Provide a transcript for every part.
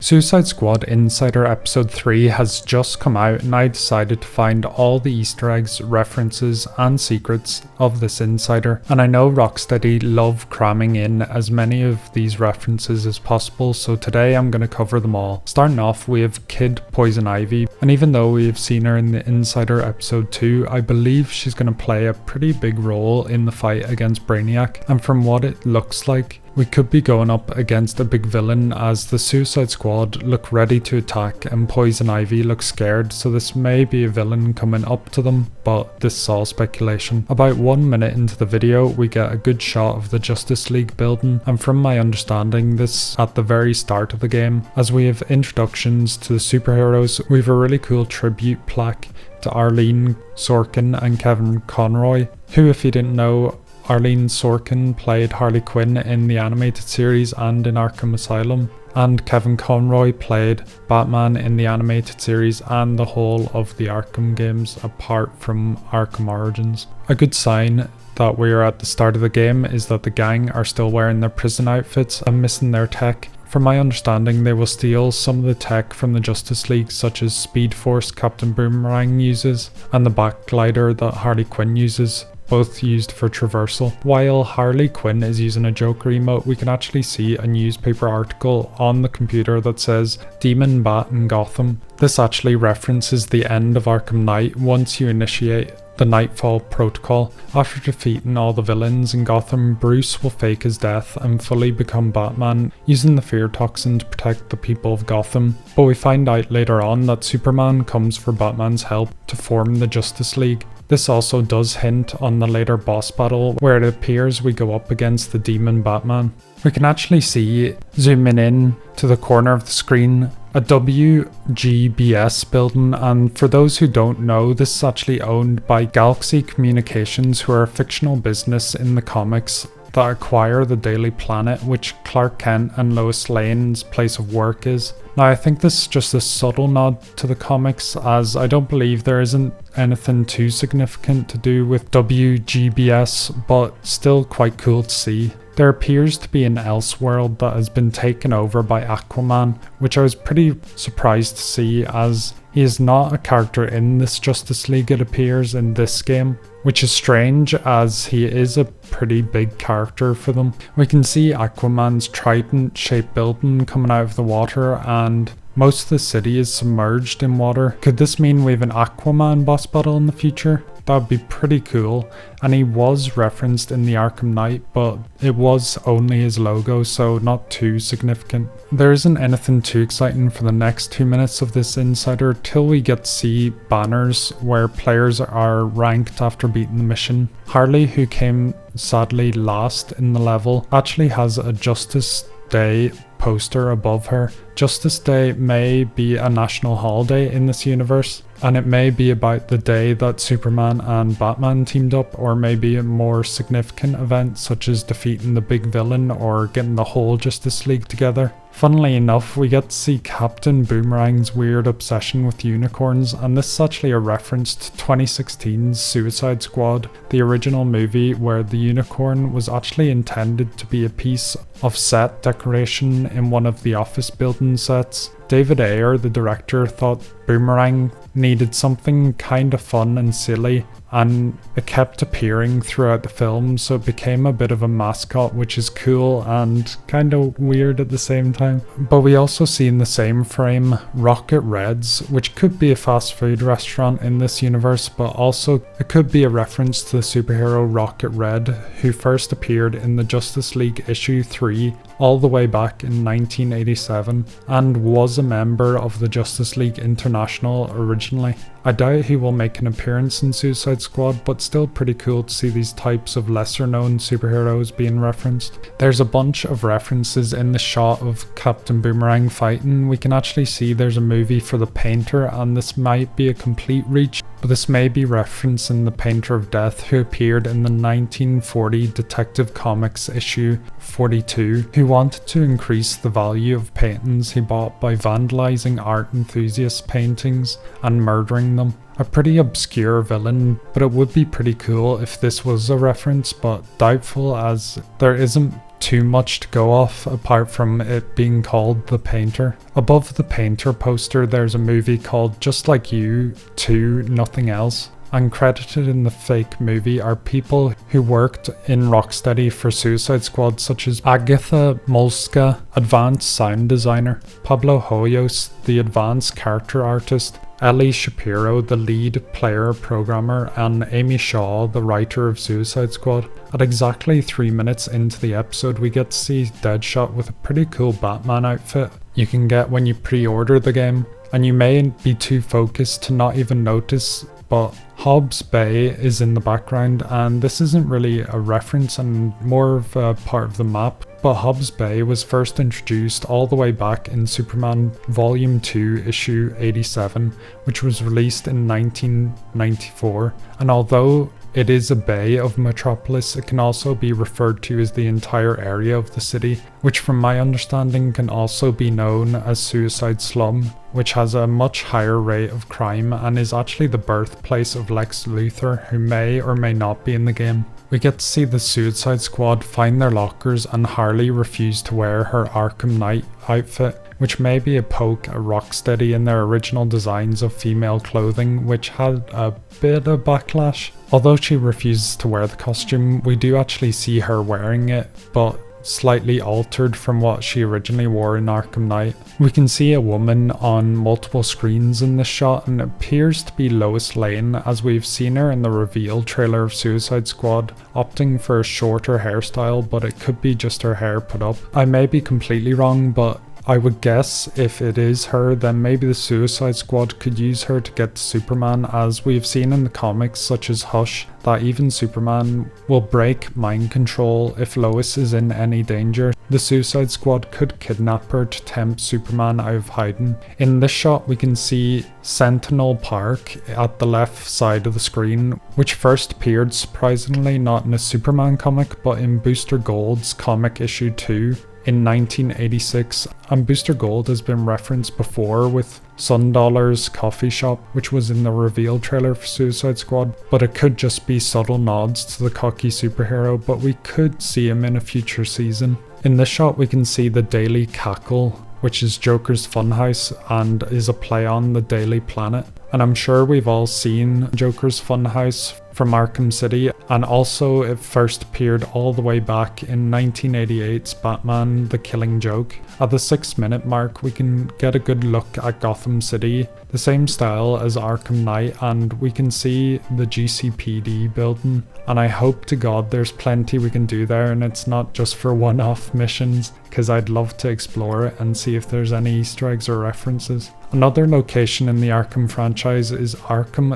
Suicide Squad Insider Episode 3 has just come out, and I decided to find all the Easter eggs, references and secrets of this Insider. And I know Rocksteady love cramming in as many of these references as possible, so today I'm going to cover them all. Starting off, we have Kid Poison Ivy, and even though we have seen her in the Insider Episode 2, I believe she's going to play a pretty big role in the fight against Brainiac, and from what it looks like, we could be going up against a big villain as the Suicide Squad look ready to attack and Poison Ivy looks scared, so this may be a villain coming up to them, but this is all speculation. About 1 minute into the video, we get a good shot of the Justice League building, and from my understanding, this at the very start of the game. As we have introductions to the superheroes, we have a really cool tribute plaque to Arlene Sorkin and Kevin Conroy, who, if you didn't know, Arlene Sorkin played Harley Quinn in the animated series and in Arkham Asylum, and Kevin Conroy played Batman in the animated series and the whole of the Arkham games apart from Arkham Origins. A good sign that we are at the start of the game is that the gang are still wearing their prison outfits and missing their tech. From my understanding, they will steal some of the tech from the Justice League, such as Speed Force Captain Boomerang uses and the Backglider that Harley Quinn uses, both used for traversal. While Harley Quinn is using a Joker emote, we can actually see a newspaper article on the computer that says Demon Bat in Gotham. This actually references the end of Arkham Knight once you initiate the Nightfall Protocol. After defeating all the villains in Gotham, Bruce will fake his death and fully become Batman, using the fear toxin to protect the people of Gotham. But we find out later on that Superman comes for Batman's help to form the Justice League. This also does hint on the later boss battle, where it appears we go up against the Demon Batman. We can actually see, zooming in to the corner of the screen, a WGBS Building, and for those who don't know, this is actually owned by Galaxy Communications, who are a fictional business in the comics that acquire the Daily Planet, which Clark Kent and Lois Lane's place of work is. Now, I think this is just a subtle nod to the comics, as I don't believe there isn't anything too significant to do with WGBS, but still quite cool to see. There appears to be an Elseworld that has been taken over by Aquaman, which I was pretty surprised to see, as he is not a character in this Justice League, it appears, in this game, which is strange as he is a pretty big character for them. We can see Aquaman's trident-shaped building coming out of the water, and most of the city is submerged in water. Could this mean we have an Aquaman boss battle in the future? That would be pretty cool, and he was referenced in the Arkham Knight, but it was only his logo, so not too significant. There isn't anything too exciting for the next 2 minutes of this Insider till we get to see banners where players are ranked after beating the mission. Harley, who came sadly last in the level, actually has a Justice Day poster above her. Justice Day may be a national holiday in this universe, and it may be about the day that Superman and Batman teamed up, or maybe a more significant event such as defeating the big villain or getting the whole Justice League together. Funnily enough, we get to see Captain Boomerang's weird obsession with unicorns, and this is actually a reference to 2016's Suicide Squad, the original movie where the unicorn was actually intended to be a piece of set decoration in one of the office building sets. David Ayer, the director, thought Boomerang needed something kind of fun and silly, and it kept appearing throughout the film, so it became a bit of a mascot, which is cool and kind of weird at the same time. But we also see in the same frame Rocket Reds, which could be a fast food restaurant in this universe, but also it could be a reference to the superhero Rocket Red, who first appeared in the Justice League issue 3 all the way back in 1987 and was a member of the Justice League International originally. I doubt he will make an appearance in Suicide Squad, but still pretty cool to see these types of lesser known superheroes being referenced. There's a bunch of references in the shot of Captain Boomerang fighting. We can actually see there's a movie for the Painter, and this might be a complete reach, but this may be referencing the Painter of Death, who appeared in the 1940 Detective Comics issue 42, who wanted to increase the value of paintings he bought by vandalizing art enthusiasts' paintings and murdering them. A pretty obscure villain, but it would be pretty cool if this was a reference, but doubtful as there isn't too much to go off apart from it being called The Painter. Above the Painter poster there's a movie called Just Like You 2 Nothing Else, and credited in the fake movie are people who worked in Rocksteady for Suicide Squad, such as Agatha Molska, advanced sound designer, Pablo Hoyos, the advanced character artist, Ellie Shapiro, the lead player programmer, and Amy Shaw, the writer of Suicide Squad. At exactly 3 minutes into the episode, we get to see Deadshot with a pretty cool Batman outfit you can get when you pre-order the game, and you may be too focused to not even notice, but Hobbs Bay is in the background, and this isn't really a reference and more of a part of the map, but Hobbs Bay was first introduced all the way back in Superman Volume 2 issue 87, which was released in 1994, and although it is a bay of Metropolis, it can also be referred to as the entire area of the city, which from my understanding can also be known as Suicide Slum, which has a much higher rate of crime and is actually the birthplace of Lex Luthor, who may or may not be in the game. We get to see the Suicide Squad find their lockers and Harley refuse to wear her Arkham Knight outfit, which may be a poke at Rocksteady in their original designs of female clothing, which had a bit of backlash. Although she refuses to wear the costume, we do actually see her wearing it, but slightly altered from what she originally wore in Arkham Knight. We can see a woman on multiple screens in this shot, and it appears to be Lois Lane, as we've seen her in the reveal trailer of Suicide Squad, opting for a shorter hairstyle, but it could be just her hair put up. I may be completely wrong, but I would guess if it is her, then maybe the Suicide Squad could use her to get to Superman, as we've seen in the comics such as Hush that even Superman will break mind control if Lois is in any danger. The Suicide Squad could kidnap her to tempt Superman out of hiding. In this shot we can see Sentinel Park at the left side of the screen, which first appeared surprisingly not in a Superman comic but in Booster Gold's comic issue 2. In 1986, and Booster Gold has been referenced before with Sundollar's coffee shop, which was in the reveal trailer for Suicide Squad, but it could just be subtle nods to the cocky superhero, but we could see him in a future season. In this shot we can see the Daily Cackle, which is Joker's funhouse and is a play on the Daily Planet. And I'm sure we've all seen Joker's funhouse from Arkham City, and also it first appeared all the way back in 1988's Batman The Killing Joke. At the 6-minute mark we can get a good look at Gotham City, the same style as Arkham Knight, and we can see the GCPD building, and I hope to God there's plenty we can do there and it's not just for one-off missions, because I'd love to explore it and see if there's any Easter eggs or references. Another location in the Arkham franchise is Arkham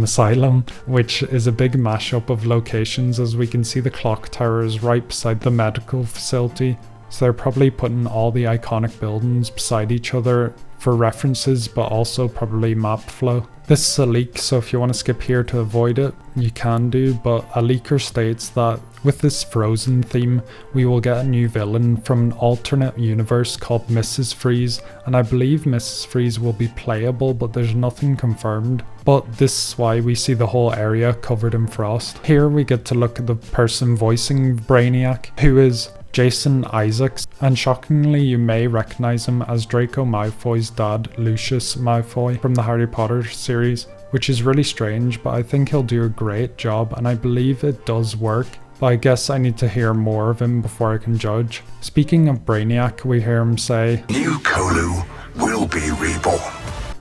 Asylum, which is a big mashup of locations, as we can see the clock tower is right beside the medical facility, so they're probably putting all the iconic buildings beside each other for references, but also probably map flow. This is a leak, so if you want to skip here to avoid it, you can do, but a leaker states that with this Frozen theme, we will get a new villain from an alternate universe called Mrs. Freeze, and I believe Mrs. Freeze will be playable, but there's nothing confirmed. But this is why we see the whole area covered in frost. Here we get to look at the person voicing Brainiac, who is Jason Isaacs, and shockingly you may recognize him as Draco Malfoy's dad, Lucius Malfoy, from the Harry Potter series, which is really strange, but I think he'll do a great job, and I believe it does work. But I guess I need to hear more of him before I can judge. Speaking of Brainiac, we hear him say, "New Colu will be reborn,"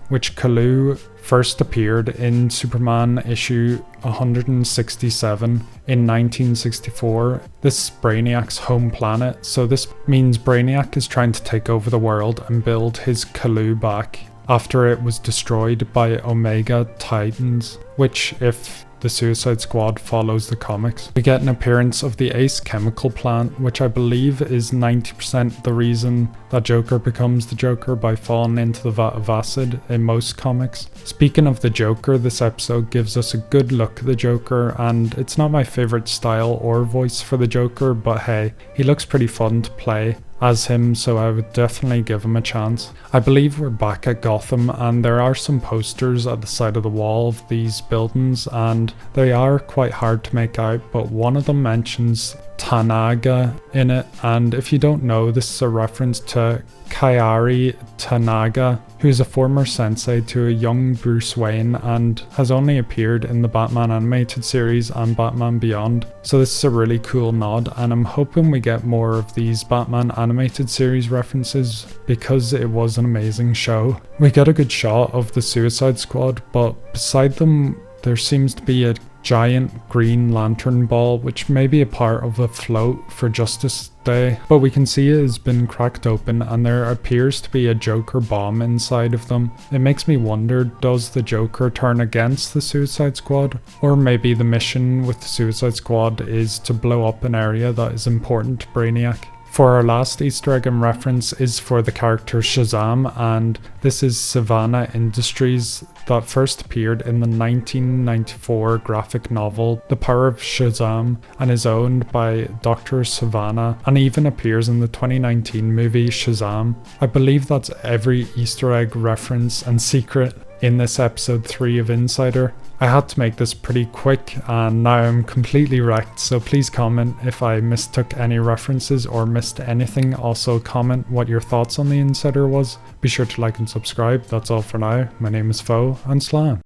which Colu first appeared in Superman issue 167 in 1964. This is Brainiac's home planet, so this means Brainiac is trying to take over the world and build his Colu back after it was destroyed by Omega Titans, which, if the Suicide Squad follows the comics. We get an appearance of the Ace chemical plant, which I believe is 90% the reason that Joker becomes the Joker by falling into the vat of acid in most comics. Speaking of the Joker, this episode gives us a good look at the Joker, and it's not my favourite style or voice for the Joker, but hey, he looks pretty fun to play as him, so I would definitely give him a chance. I believe we're back at Gotham, and there are some posters at the side of the wall of these buildings, and they are quite hard to make out, but one of them mentions Tanaga in it, and if you don't know, this is a reference to Kairi Tanaga, who's a former sensei to a young Bruce Wayne and has only appeared in the Batman animated series and Batman Beyond. So this is a really cool nod, and I'm hoping we get more of these Batman animated series references because it was an amazing show. We get a good shot of the Suicide Squad, but beside them there seems to be a giant Green Lantern ball, which may be a part of a float for Justice Day, but we can see it has been cracked open and there appears to be a Joker bomb inside of them. It makes me wonder, does the Joker turn against the Suicide Squad? Or maybe the mission with the Suicide Squad is to blow up an area that is important to Brainiac. For our last Easter egg and reference is for the character Shazam, and this is Savannah Industries that first appeared in the 1994 graphic novel The Power of Shazam and is owned by Dr. Savannah, and even appears in the 2019 movie Shazam. I believe that's every Easter egg reference and secret in this episode 3 of Insider. I had to make this pretty quick and now I'm completely wrecked, so please comment if I mistook any references or missed anything. Also comment what your thoughts on the Insider was. Be sure to like and subscribe. That's all for now. My name is Fo and Slan.